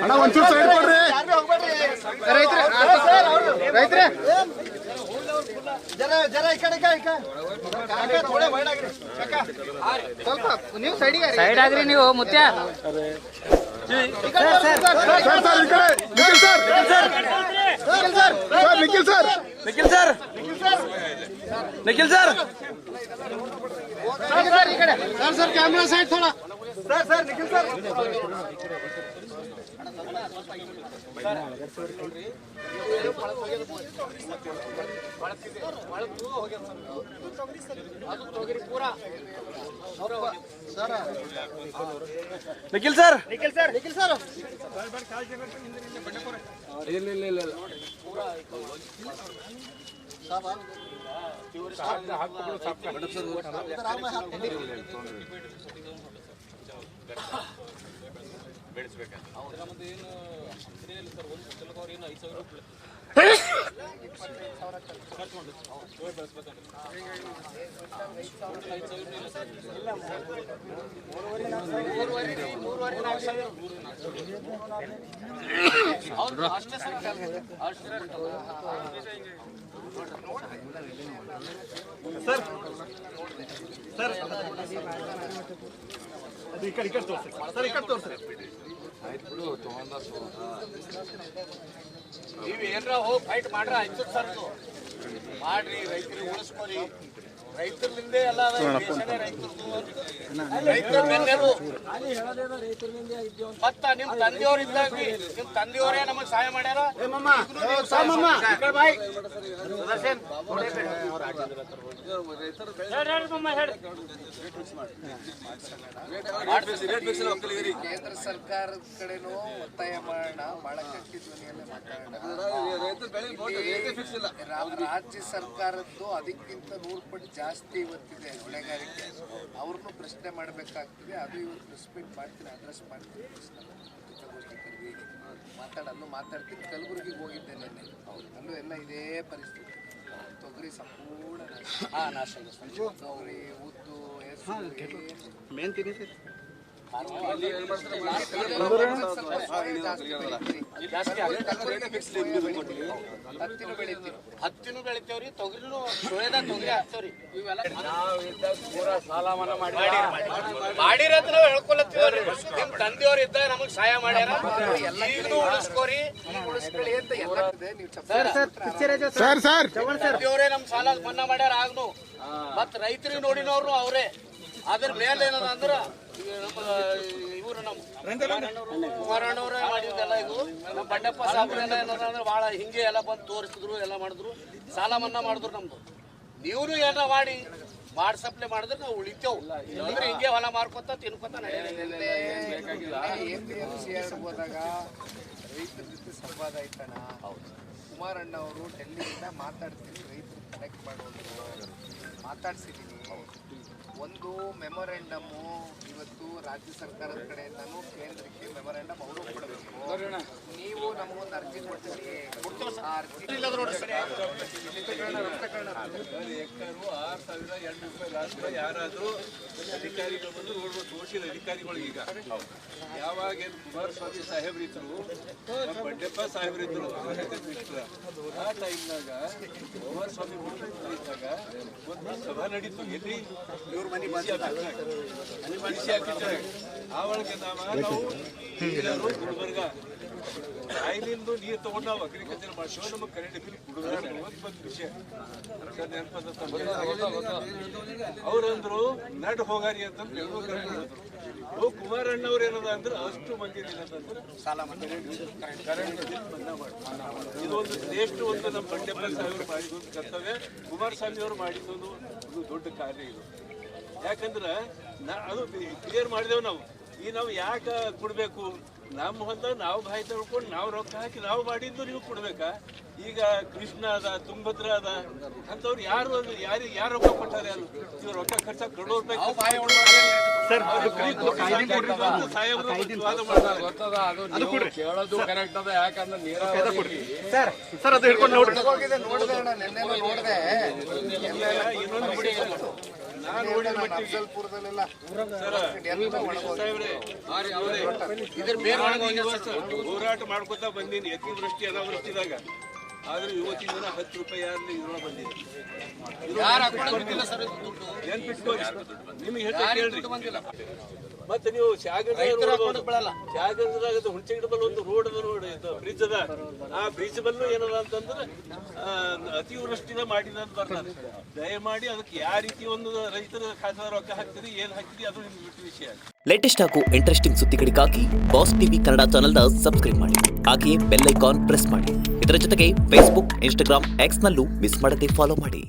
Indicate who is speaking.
Speaker 1: ಅಣ್ಣ ಒಂಚೂರು ಸೈಡ್ ಕೊಡ್ರಿ ರೈತರೇ ಜರ ಈ ಕಡೆ ಸ್ವಲ್ಪ ನೀವು ಸೈಡ್ ಆಗ್ರಿ ನೀವು ಮುತ್ಯ निखिल सर कैमरा साइड थोड़ा sir Nikhil sir Nikhil sir ನೀವೇನ್ರ ಹೋಗಿ ಫೈಟ್ ಮಾಡ್ರ ಆಯ್ತು ಸರ್ ಮಾಡ್ರಿ ರೈತರಿಗೆ ಉಳಿಸ್ಕೊರಿ ರೈತರಿಂದೇ ಎಲ್ಲ ರೈತರ ಬೆನ್ನೆಲು ಮತ್ತ ನಿಮ್ ತಂದೆಯವ್ರು ಇದ್ದಾಗಿ ನಿಮ್ ತಂದೆಯವರೇ ನಮಗ್ ಸಹಾಯ ಮಾಡ್ಯಾರ
Speaker 2: ಕೇಂದ್ರ ಸರ್ಕಾರದ ಕಡೆನೂ ಒತ್ತಾಯ ಮಾಡೋಣ ಬಹಳ ಗಟ್ಟಿ ಧ್ವನಿಯಲ್ಲೇ ಮಾತಾಡೋಣ. ರಾಜ್ಯ ಸರ್ಕಾರದ್ದು ಅದಕ್ಕಿಂತ 100 ಪಟ್ಟು ಜಾಸ್ತಿ ಇವತ್ತಿದೆ ಹೊಣೆಗಾರಿಕೆ. ಅವ್ರನ್ನೂ ಪ್ರಶ್ನೆ ಮಾಡಬೇಕಾಗ್ತದೆ. ಅದು ಇವತ್ತು ರೆಸ್ಪೆಕ್ಟ್ ಮಾಡ್ತೀನಿ, ಅಡ್ರೆಸ್ ಮಾಡ್ತೀನಿ, ಮಾತಾಡ್ತೀನಿ. ಕಲಬುರಗಿಗೆ ಹೋಗಿದ್ದೆ ನೆನ್ನೆ, ಅಲ್ಲೂ ಎಲ್ಲ ಇದೇ ಪರಿಸ್ಥಿತಿ. ತೊಗರಿ ಸಂಪೂರ್ಣ ನಾಶ, ತೊಗರಿ ಉದ್ದು ಮೇನ್ ತಿನ್ನಿಸಿ
Speaker 3: ಹತ್ತಿನೂ ಬೆಳಿತೇವ್ರಿ, ತೊಗರಿನೂ ಸುಳ್ಯದಾಗ ತೊಗರಿ ಹಾಕ್ತೇವ್ರಿ. ಇವೆಲ್ಲ ಸಾಲ ಮನ್ನಾ ಮಾಡಿರ ನಾವು ಹೇಳ್ಕೊಳತ್ತೀವ್ರಿ. ನಿಮ್ ತಂದೆಯವ್ರು ಇದ್ದಾಗ ನಮಗ್ ಸಹಾಯ ಮಾಡ್ಯಾರ, ಈಗಲೂ ಉಳಿಸ್ಕೋರಿ. ತಂದೆಯವರೇ ನಮ್ ಸಾಲ ಮನ್ನಾ ಮಾಡ್ಯಾರ ಆಗ್ನು, ಮತ್ ರೈತರಿಗೆ ನೋಡಿನವ್ರು ಅವ್ರೇ. ಅದ್ರ ಮೇಲೆ ಏನದ ಅಂದ್ರ ಇವ್ರು ನಮ್ ಕುಮಾರಣ್ಣವ್ರೇ ಮಾಡಿದ್ದೆಲ್ಲ. ಇದು ನಮ್ ಬಂಡೆಪ್ಪ ಸಾಬ್ರೆಲ್ಲ ಏನದ ಅಂದ್ರೆ ಬಹಳ ಹಿಂಗೆ ಎಲ್ಲ ಬಂದು ತೋರಿಸಿದ್ರು, ಎಲ್ಲ ಮಾಡಿದ್ರು, ಸಾಲ ಮನ್ನಾ ಮಾಡಿದ್ರು ನಮ್ದು. ನೀವು ಏನಾರ ಸಪ್ಲೈ ಮಾಡಿದ್ರೆ ನಾವು ಉಳಿತೇವ್, ಇಲ್ಲಾಂದ್ರೆ ಹಿಂಗೆ ಹೊಲ ಮಾರ್ಕೊತ ತಿನ್ಕೊತ
Speaker 2: ಹೋದಾಗ ರೈತರ ಜೊತೆ ಸಂವಾದ ಆಯ್ತಣ್ಣ. ಕುಮಾರಣ್ಣ ಅವರು ಡೆಲ್ಲಿಯಿಂದ ಮಾತಾಡ್ತೀನಿ, ರೈತರು ಕನೆಕ್ಟ್ ಮಾಡೋದು ಮಾತಾಡ್ಸಿದ್ದೀನಿ. ಒಂದು ಮೆಮೊರೆಂಡಮ್ಮು ಇವತ್ತು ರಾಜ್ಯ ಸರ್ಕಾರದ ಕಡೆಯಿಂದನೂ ಕೇಂದ್ರಕ್ಕೆ ಮೆಮೊರೆಂಡಮ್ ಅವರು ಕೊಡಬೇಕು. ನೀವು ನಮಗೊಂದು ಅರ್ಜಿ ಕೊಡ್ತೀರಿ,
Speaker 4: ಎಕರು 6,800 ಯಾರಾದ್ರೂ ಅಧಿಕಾರಿಗಳು ಬಂದು ನೋಡ್ಬೋದು, ತೋರಿಸಿದ ಅಧಿಕಾರಿಗಳು. ಈಗ ಯಾವಾಗ ಕುಮಾರಸ್ವಾಮಿ ಸಾಹೇಬ್ರಿದ್ರು, ಬಂಡೆಪ್ಪ ಸಾಹೇಬ್ರಿದ್ರು, ಆ ಟೈಮ್ನಾಗ ಕುಮಾರಸ್ವಾಮಿ ಇದ್ದಾಗ ಒಂದು ಸಭಾ ನಡೀತು. ಎಲ್ಲಿ ಇವ್ರ ಮನೆ ಆ ಒಳಗೆ ನಾವು ಗುಲ್ಬರ್ಗ ಕಾಯಿಲಿಂದು ನೀರು ತಗೊಂಡು ನಾವು ಅಗ್ರಿಕಲ್ಚರ್ ಮಾಡ್ತೀವಿ, ನಮಗೆ ಕರೆಂಟ್ ಬಿಲ್ ಕೊಡೋದು ಒಂದು ವಿಷಯ ಅವ್ರಂದ್ರು ನಡ್ ಹೋಗಾರಿ ಅಂತಂದು ಬೆಂಗಳೂರು. ಕುಮಾರಣ್ಣವ್ರು ಏನದ ಅಂದ್ರೆ ಅಷ್ಟು ಮಂದಿ ಕರೆಂಟ್ ಬಿಲ್ ಮನ್ನಾ ಮಾಡಿ ಇದೊಂದು ಎಷ್ಟು ಒಂದು ನಮ್ಮ ಬಂಡೆಪ್ಪ ಸಾಹೇಬರು ಮಾಡಿದ್ದು ಕರ್ತವ್ಯ, ಕುಮಾರಸ್ವಾಮಿ ಅವರು ಮಾಡಿದ್ದು ಒಂದು ದೊಡ್ಡ ಕಾರ್ಯ ಇದು. ಯಾಕಂದ್ರೆ ಅದು ಕ್ಲಿಯರ್ ಮಾಡಿದೆವು ನಾವು. ಈ ನಾವು ಯಾಕೆ ಕೊಡಬೇಕು, ನಮ್ಮ ಹೊಲ ನಾವು ಬಾಯಿ ತಳ್ಕೊಂಡು ನಾವು ರೊಕ್ಕ ಹಾಕಿ ನಾವು ಮಾಡಿದ್ದು ನೀವು ಕೊಡ್ಬೇಕಾ? ಈಗ ಕೃಷ್ಣ ಅದ, ತುಂಗಭದ್ರ ಅದ ಅಂತವ್ರು ಯಾರು ಯಾರು ರೊಕ್ಕ ಕೊಟ್ಟಾರೆ? ಅದು ಇವ್ರು ರೊಕ್ಕ ಖರ್ಚ ಕೊಡೋರ್ಬೇಕು.
Speaker 1: ಕೇಳೋದು ಕರೆಕ್ಟ್ ಅದ, ಯಾಕಂದ್ರೆ
Speaker 2: ಹೋಗಿದೆ ನೋಡಿದೆ ಅಣ್ಣ, ನಿನ್ನೆನೂ ನೋಡಿದೆ.
Speaker 4: ಇನ್ನೊಂದು ಬಿಡಿ, ನಾನು ನೋಡಿದ ಮಟ್ಟಿಗೆ
Speaker 2: ಅಫ್ಜಲ್ಪುರದಲ್ಲೆಲ್ಲ
Speaker 3: ಇದ್ರ ಬೇರೆ
Speaker 4: ಹೋರಾಟ ಮಾಡ್ಕೊತಾ ಬಂದೀನಿ ಅತಿವೃಷ್ಟಿ ಅನಾವೃಷ್ಟಿದಾಗ. ಆದ್ರೆ ಇವತ್ತಿನ ದಿನ 10 ರೂಪಾಯಿ ಯಾರಲ್ಲಿ ಇದ್ರೊಳಗೆ ಬಂದಿದೆ.
Speaker 3: ಯಾರು ಹಾಕೊಂಡು ಬಿಟ್ಟಿಲ್ಲ ಸರ್ ಇದು ದುಡ್ಡು.
Speaker 4: ನೆನ್ಪಿಟ್ಕೊಳ್ಳಿ, ನಿಮಗೆ ಹೇಳ್ತಾ ಕೇಳ್ರಿ.
Speaker 3: ಬಂದಿಲ್ಲ.
Speaker 4: ಮತ್ತೆ ನೀವು
Speaker 3: ಹಾಕೊಂಡು ಬೀಳಲ್ಲ.
Speaker 4: ತ್ಯಾಗರಾಜ ಹುಣಸೆ ಗಿಡಬಲ್ ಒಂದು ರೋಡ್ ಅದ ನೋಡಿ, ಬ್ರಿಡ್ಜ್ ಅದ. ಆ ಬ್ರಿಡ್ಜ್ ಬಲ್ಲು ಏನದ ಅಂತಂದ್ರೆ ಅತಿವೃಷ್ಟಿನ ಮಾಡಿದ ಅಂತ ಬರ್ತದೆ. ದಯಮಾಡಿ ಅದಕ್ಕೆ ಯಾವ ರೀತಿ ಒಂದು ರೈತರ ಖಾತಾ ರೊಕ್ಕ ಹಾಕ್ತೀರಿ, ಏನ್ ಹಾಕ್ತೀರಿ ಅದು ನಿಮ್ಗೆ ಬಿಟ್ಟು ವಿಷಯ.
Speaker 5: ಲೇಟೆಸ್ಟ್ ಹಾಗೂ ಇಂಟ್ರೆಸ್ಟಿಂಗ್ ಸುದ್ದಿಗಳಿಗಾಗಿ ಬಾಸ್ ಟಿವಿ ಕನ್ನಡ ಚಾನೆಲ್ನ ಸಬ್ಸ್ಕ್ರೈಬ್ ಮಾಡಿ. ಹಾಗೆಯೇ ಬೆಲ್ ಐಕಾನ್ ಪ್ರೆಸ್ ಮಾಡಿ. ಇದರ ಜೊತೆಗೆ ಫೇಸ್ಬುಕ್, ಇನ್ಸ್ಟಾಗ್ರಾಮ್, ಎಕ್ಸ್ ನಲ್ಲೂ ಮಿಸ್ ಮಾಡದೆ ಫಾಲೋ ಮಾಡಿ.